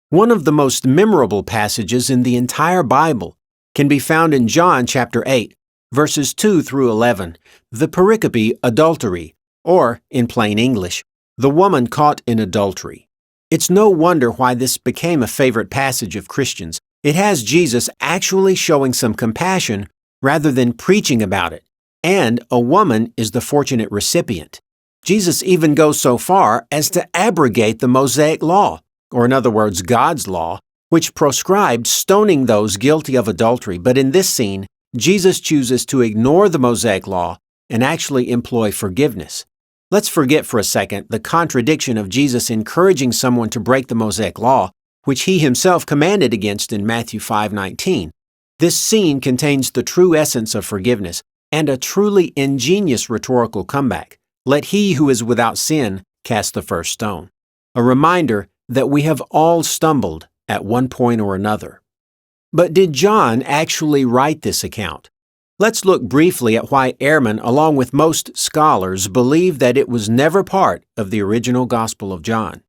One of the most memorable passages in the entire Bible can be found in John chapter 8, verses 2 through 11, the pericope adultery, or, in plain English, the woman caught in adultery. It's no wonder why this became a favorite passage of Christians. It has Jesus actually showing some compassion rather than preaching about it, and a woman is the fortunate recipient. Jesus even goes so far as to abrogate the Mosaic law, or in other words, God's law, which proscribed stoning those guilty of adultery. But in this scene, Jesus chooses to ignore the Mosaic law and actually employ forgiveness. Let's forget for a second the contradiction of Jesus encouraging someone to break the Mosaic law, which he himself commanded against in Matthew 5:19. This scene contains the true essence of forgiveness and a truly ingenious rhetorical comeback. Let he who is without sin cast the first stone. A reminder that we have all stumbled at one point or another. But did John actually write this account? Let's look briefly at why Ehrman, along with most scholars, believe that it was never part of the original Gospel of John.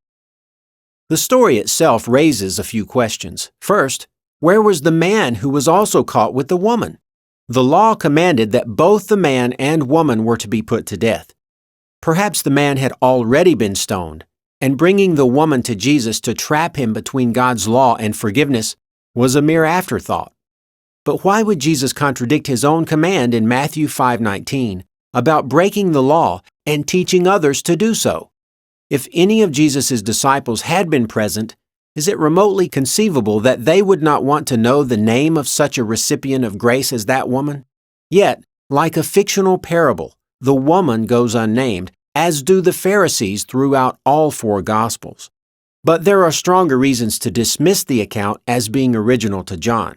The story itself raises a few questions. First, where was the man who was also caught with the woman? The law commanded that both the man and woman were to be put to death. Perhaps the man had already been stoned, and bringing the woman to Jesus to trap him between God's law and forgiveness was a mere afterthought. But why would Jesus contradict his own command in Matthew 5:19 about breaking the law and teaching others to do so? If any of Jesus' disciples had been present, is it remotely conceivable that they would not want to know the name of such a recipient of grace as that woman? Yet, like a fictional parable, the woman goes unnamed, as do the Pharisees throughout all four Gospels. But there are stronger reasons to dismiss the account as being original to John.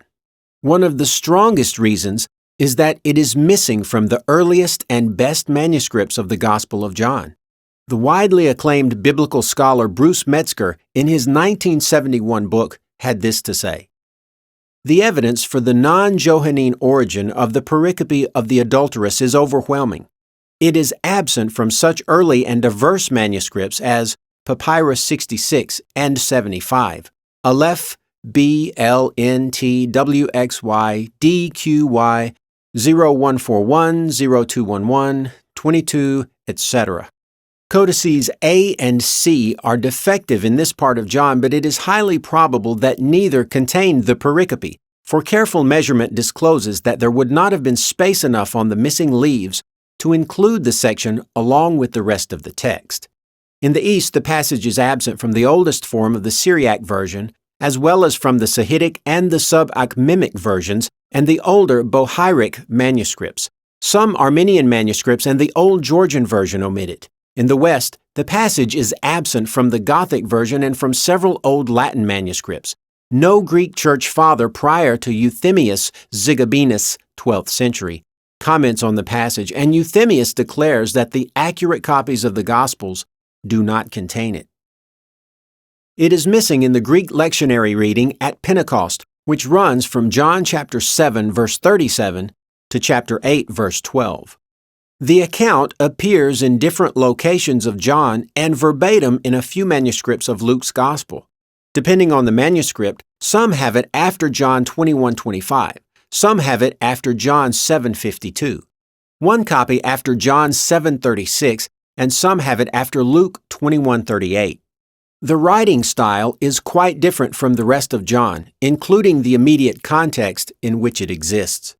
One of the strongest reasons is that it is missing from the earliest and best manuscripts of the Gospel of John. The widely acclaimed biblical scholar Bruce Metzger, in his 1971 book, had this to say: "The evidence for the non-Johannine origin of the pericope of the adulteress is overwhelming. It is absent from such early and diverse manuscripts as Papyrus 66 and 75, Aleph BLNTWXY DQY 0141 0211 22, etc. Codices A and C are defective in this part of John, but it is highly probable that neither contained the pericope, for careful measurement discloses that there would not have been space enough on the missing leaves to include the section along with the rest of the text. In the East, the passage is absent from the oldest form of the Syriac version, as well as from the Sahidic and the Sub-Akhmimic versions and the older Bohairic manuscripts. Some Armenian manuscripts and the Old Georgian version omit it. In the West, the passage is absent from the Gothic version and from several Old Latin manuscripts. No Greek church father prior to Euthemius Zigabinus, 12th century, comments on the passage, and Euthemius declares that the accurate copies of the Gospels do not contain it. It is missing in the Greek lectionary reading at Pentecost, which runs from John chapter 7, verse 37 to chapter 8, verse 12. The account appears in different locations of John and verbatim in a few manuscripts of Luke's Gospel. Depending on the manuscript, some have it after John 21:25. Some have it after John 7:52, one copy after John 7:36, and some have it after Luke 21:38. The writing style is quite different from the rest of John, including the immediate context in which it exists.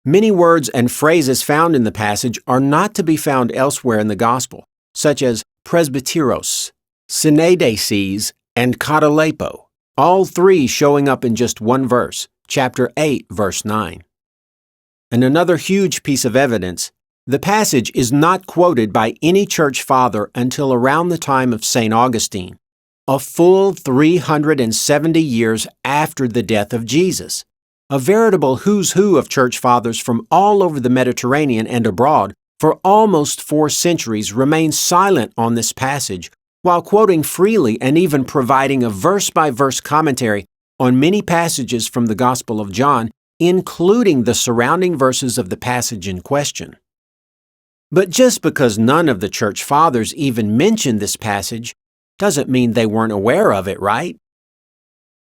Many words and phrases found in the passage are not to be found elsewhere in the Gospel, such as presbyteros, synedeses, and katalepo, all three showing up in just one verse, chapter 8, verse 9. And another huge piece of evidence, the passage is not quoted by any church father until around the time of St. Augustine, a full 370 years after the death of Jesus. A veritable who's who of church fathers from all over the Mediterranean and abroad for almost 4 centuries remain silent on this passage, while quoting freely and even providing a verse-by-verse commentary on many passages from the Gospel of John, including the surrounding verses of the passage in question. But just because none of the church fathers even mentioned this passage doesn't mean they weren't aware of it, right?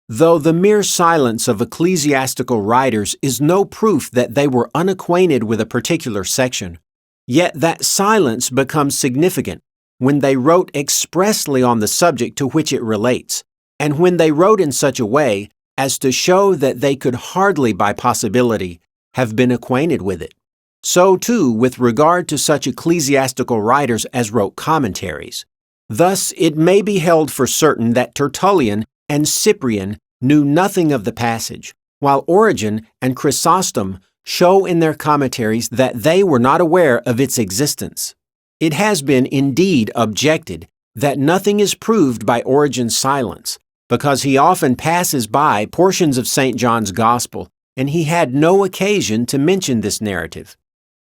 Though the mere silence of ecclesiastical writers is no proof that they were unacquainted with a particular section, yet that silence becomes significant when they wrote expressly on the subject to which it relates, and when they wrote in such a way as to show that they could hardly by possibility have been acquainted with it. So too with regard to such ecclesiastical writers as wrote commentaries. Thus it may be held for certain that Tertullian and Cyprian knew nothing of the passage, while Origen and Chrysostom show in their commentaries that they were not aware of its existence. It has been indeed objected that nothing is proved by Origen's silence, because he often passes by portions of St. John's Gospel, and he had no occasion to mention this narrative.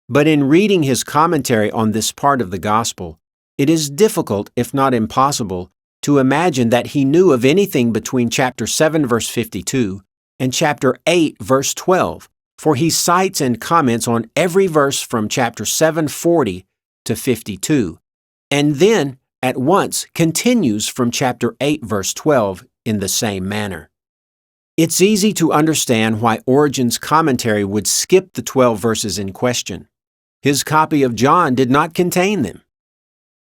But in reading his commentary on this part of the Gospel, it is difficult, if not impossible, to imagine that he knew of anything between chapter 7 verse 52 and chapter 8 verse 12, for he cites and comments on every verse from chapter 7:40 to 52, and then at once continues from chapter 8 verse 12 in the same manner. It's easy to understand why Origen's commentary would skip the 12 verses in question. His copy of John did not contain them.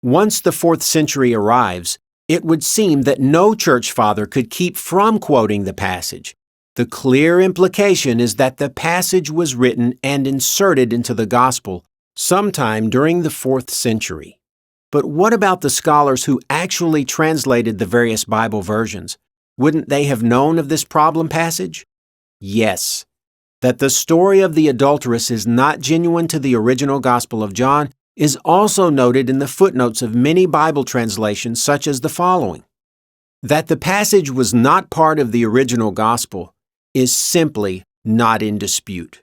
Once the 4th century arrives, it would seem that no church father could keep from quoting the passage. The clear implication is that the passage was written and inserted into the gospel sometime during the 4th century. But what about the scholars who actually translated the various Bible versions? Wouldn't they have known of this problem passage? Yes. That the story of the adulteress is not genuine to the original Gospel of John is also noted in the footnotes of many Bible translations, such as the following. That the passage was not part of the original Gospel is simply not in dispute.